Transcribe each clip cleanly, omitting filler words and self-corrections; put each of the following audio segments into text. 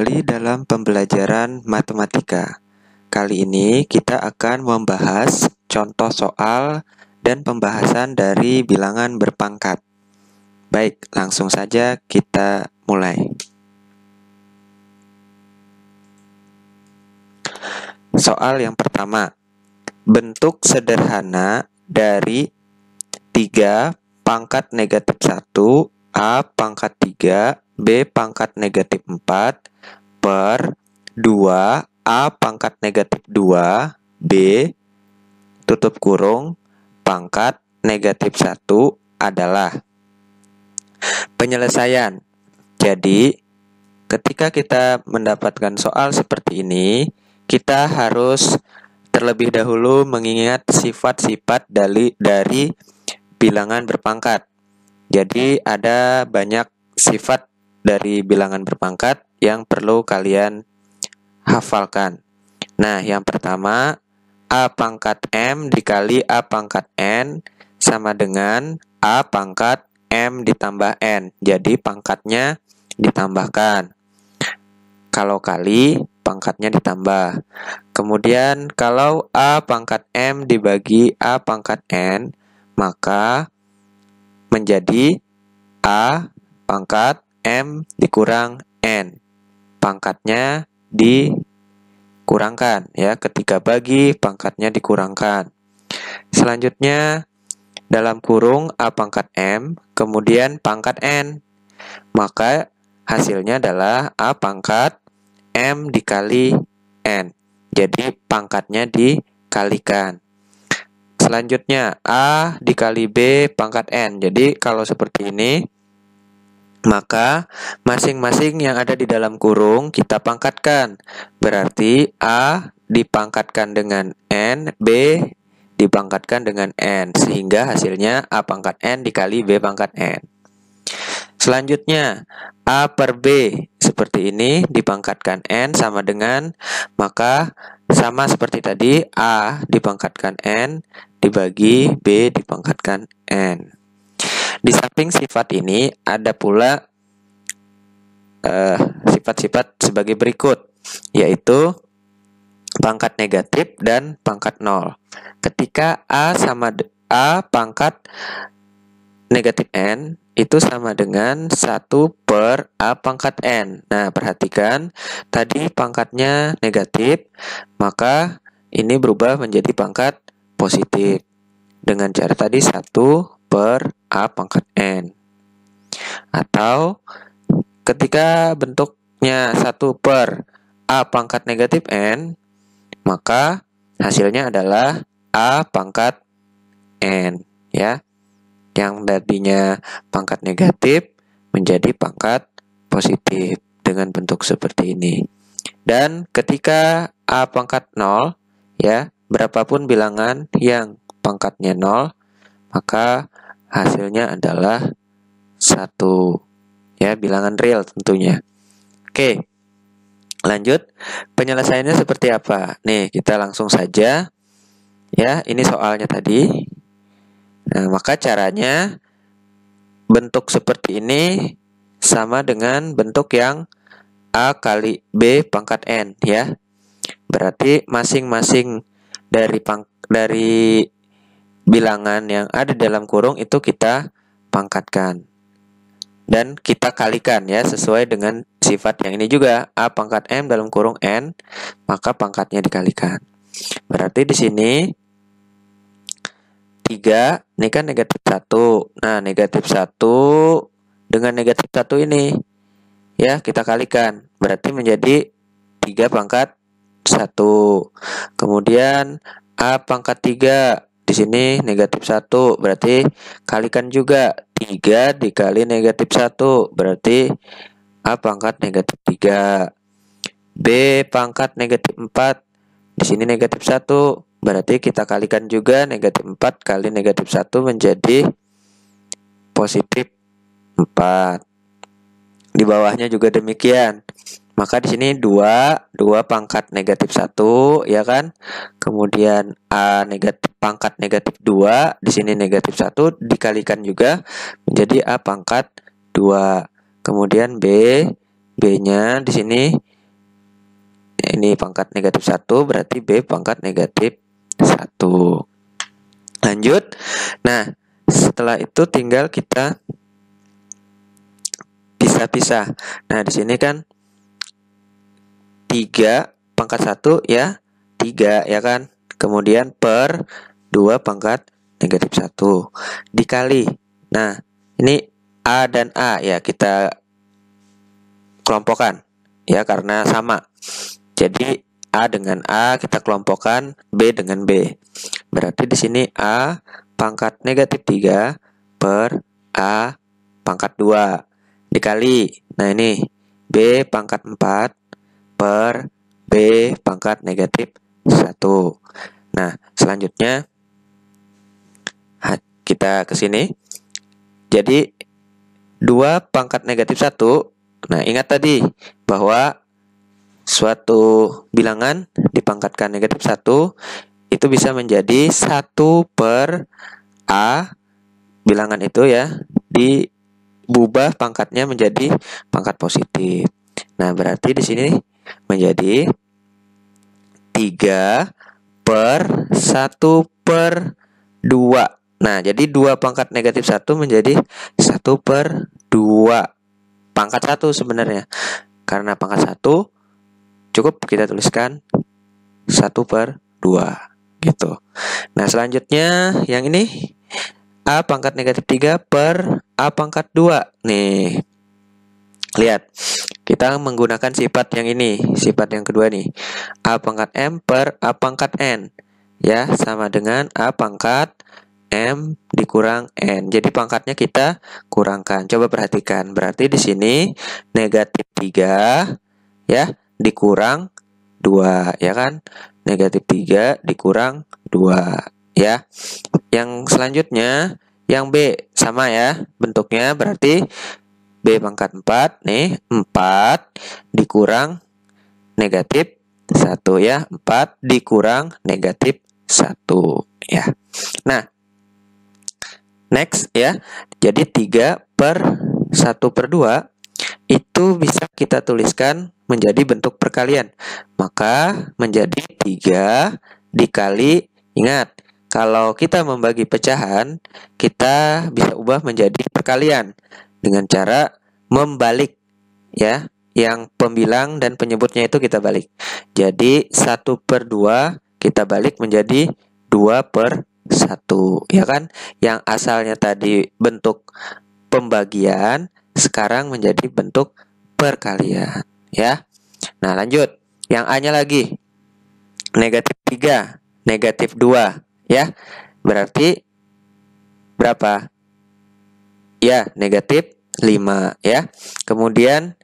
kembali dalam pembelajaran matematika. Kali ini kita akan membahas contoh soal dan pembahasan dari bilangan berpangkat. Baik, langsung saja kita mulai. Soal yang pertama. Bentuk sederhana dari 3 pangkat negatif 1, A pangkat 3, B pangkat negatif 4, per 2, A pangkat negatif 2, B, tutup kurung, pangkat negatif 1 adalah. Penyelesaian. Jadi, ketika kita mendapatkan soal seperti ini, kita harus terlebih dahulu mengingat sifat-sifat dari bilangan berpangkat. Jadi ada banyak sifat dari bilangan berpangkat yang perlu kalian hafalkan. Nah, yang pertama, A pangkat M dikali A pangkat N sama dengan A pangkat M ditambah N. Jadi pangkatnya ditambahkan. Kalau kali, pangkatnya ditambah. Kemudian kalau A pangkat M dibagi A pangkat N, maka menjadi A pangkat M dikurang N. Pangkatnya dikurangkan ya, ketika bagi pangkatnya dikurangkan. Selanjutnya dalam kurung A pangkat M, kemudian pangkat N. Maka hasilnya adalah A pangkat M dikali N. Jadi pangkatnya dikalikan. Selanjutnya A dikali B pangkat N. Jadi kalau seperti ini, maka masing-masing yang ada di dalam kurung kita pangkatkan. Berarti A dipangkatkan dengan N, B dipangkatkan dengan N. Sehingga hasilnya A pangkat N dikali B pangkat N. Selanjutnya A per B seperti ini dipangkatkan N sama dengan, maka sama seperti tadi, A dipangkatkan N dibagi B dipangkatkan N. Di samping sifat ini ada pula sifat-sifat sebagai berikut, yaitu pangkat negatif dan pangkat 0. Ketika A pangkat negatif N itu sama dengan 1 per A pangkat N. Nah, perhatikan, tadi pangkatnya negatif, maka ini berubah menjadi pangkat positif. Dengan cara tadi 1 per A pangkat N. Atau ketika bentuknya 1 per A pangkat negatif N, maka hasilnya adalah A pangkat N. Ya, yang tadinya pangkat negatif menjadi pangkat positif dengan bentuk seperti ini. Dan ketika A pangkat 0, ya, berapapun bilangan yang pangkatnya 0, maka hasilnya adalah 1. Ya, bilangan real tentunya. Oke, lanjut. Penyelesaiannya seperti apa? Nih, kita langsung saja. Ya, ini soalnya tadi. Nah, maka caranya bentuk seperti ini sama dengan bentuk yang A kali B pangkat N, ya. Berarti masing-masing dari bilangan yang ada dalam kurung itu kita pangkatkan. Dan kita kalikan ya, sesuai dengan sifat yang ini juga. A pangkat M dalam kurung N, maka pangkatnya dikalikan. Berarti di sini 3, ini kan negatif 1. Nah, negatif 1 dengan negatif 1 ini, ya, kita kalikan. Berarti menjadi 3 pangkat 1. Kemudian A pangkat 3. Di sini negatif 1. Berarti kalikan juga. 3 dikali negatif 1. Berarti A pangkat negatif 3. B pangkat negatif 4. Di sini negatif 1. Berarti kita kalikan juga, negatif 4 kali negatif 1 menjadi positif 4. Di bawahnya juga demikian. Maka di sini 2 pangkat negatif 1, ya kan? Kemudian A pangkat negatif 2, di sini negatif 1 dikalikan juga menjadi A pangkat 2. Kemudian B-nya di sini ini pangkat negatif 1, berarti B pangkat negatif 1. Lanjut. Nah, setelah itu tinggal kita pisah-pisah. Nah, di sini kan 3 pangkat 1 ya 3 ya kan. Kemudian per 2 pangkat negatif 1 dikali. Nah, ini A dan A ya kita kelompokkan ya karena sama. Jadi A dengan A kita kelompokkan, B dengan B. Berarti di sini A pangkat negatif 3 per A pangkat 2 dikali. Nah, ini B pangkat 4 per B pangkat negatif 1. Nah, selanjutnya kita ke sini. Jadi 2 pangkat negatif 1. Nah, ingat tadi bahwa suatu bilangan dipangkatkan negatif 1 itu bisa menjadi 1 per A bilangan itu ya diubah pangkatnya menjadi pangkat positif. Nah, berarti di sini menjadi 3 per 1 per 2. Nah, jadi 2 pangkat negatif 1 menjadi 1 per 2 pangkat 1 sebenarnya. Karena pangkat 1 cukup kita tuliskan 1 per 2 gitu. Nah, selanjutnya yang ini A pangkat negatif 3 per A pangkat 2. Nih, lihat, kita menggunakan sifat yang ini, sifat yang kedua nih. A pangkat M per A pangkat N. Ya, sama dengan A pangkat M dikurang N. Jadi pangkatnya kita kurangkan. Coba perhatikan. Berarti di sini negatif 3 ya dikurang 2 ya kan. Negatif 3 dikurang 2 ya. Yang selanjutnya yang B sama ya bentuknya, berarti B pangkat 4 nih 4 dikurang negatif 1 ya. 4 dikurang negatif 1 ya. Nah, next ya. Jadi 3 per 1 per 2 itu bisa kita tuliskan menjadi bentuk perkalian. Maka menjadi 3 dikali, ingat, kalau kita membagi pecahan, kita bisa ubah menjadi perkalian dengan cara membalik ya. Yang pembilang dan penyebutnya itu kita balik. Jadi 1 per 2 kita balik menjadi 2 per 1 ya kan. Yang asalnya tadi bentuk pembagian sekarang menjadi bentuk perkalian ya. Nah, lanjut. Yang A-nya lagi negatif 3, negatif 2 ya. Berarti berapa? Ya, negatif 5 ya. Kemudian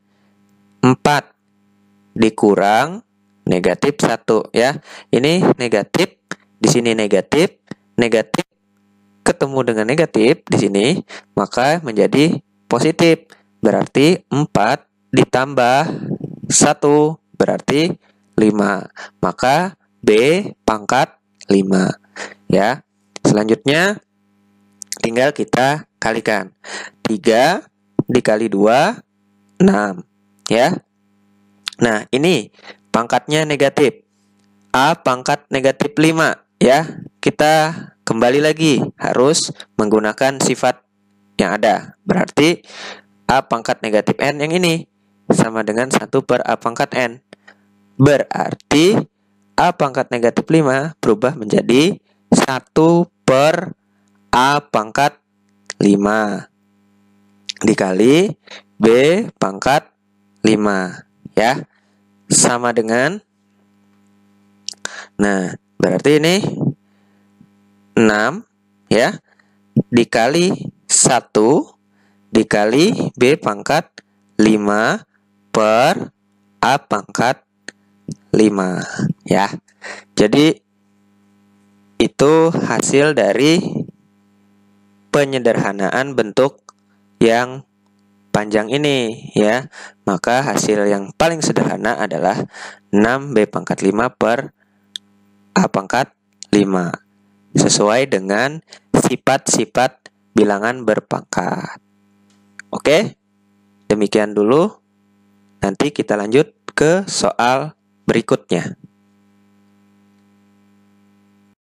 4 dikurang negatif 1 ya. Ini negatif, di sini negatif, negatif ketemu dengan negatif di sini, maka menjadi positif. Berarti 4 ditambah 1 berarti 5. Maka B pangkat 5 ya. Selanjutnya tinggal kita kalikan. 3 dikali 2 6 ya. Nah, ini pangkatnya negatif. A pangkat negatif 5 ya. Kita kembali lagi harus menggunakan sifat yang ada. Berarti A pangkat negatif N yang ini sama dengan 1 per A pangkat N. Berarti A pangkat negatif 5 berubah menjadi 1 per A pangkat 5 dikali B pangkat 5 ya. Sama dengan, nah, berarti ini 6 ya dikali 1 dikali B pangkat 5 per A pangkat 5 ya. Jadi itu hasil dari penyederhanaan bentuk yang panjang ini ya. Maka hasil yang paling sederhana adalah 6B pangkat 5 per A pangkat 5 sesuai dengan sifat-sifat bilangan berpangkat. Oke, demikian dulu. Nanti kita lanjut ke soal berikutnya.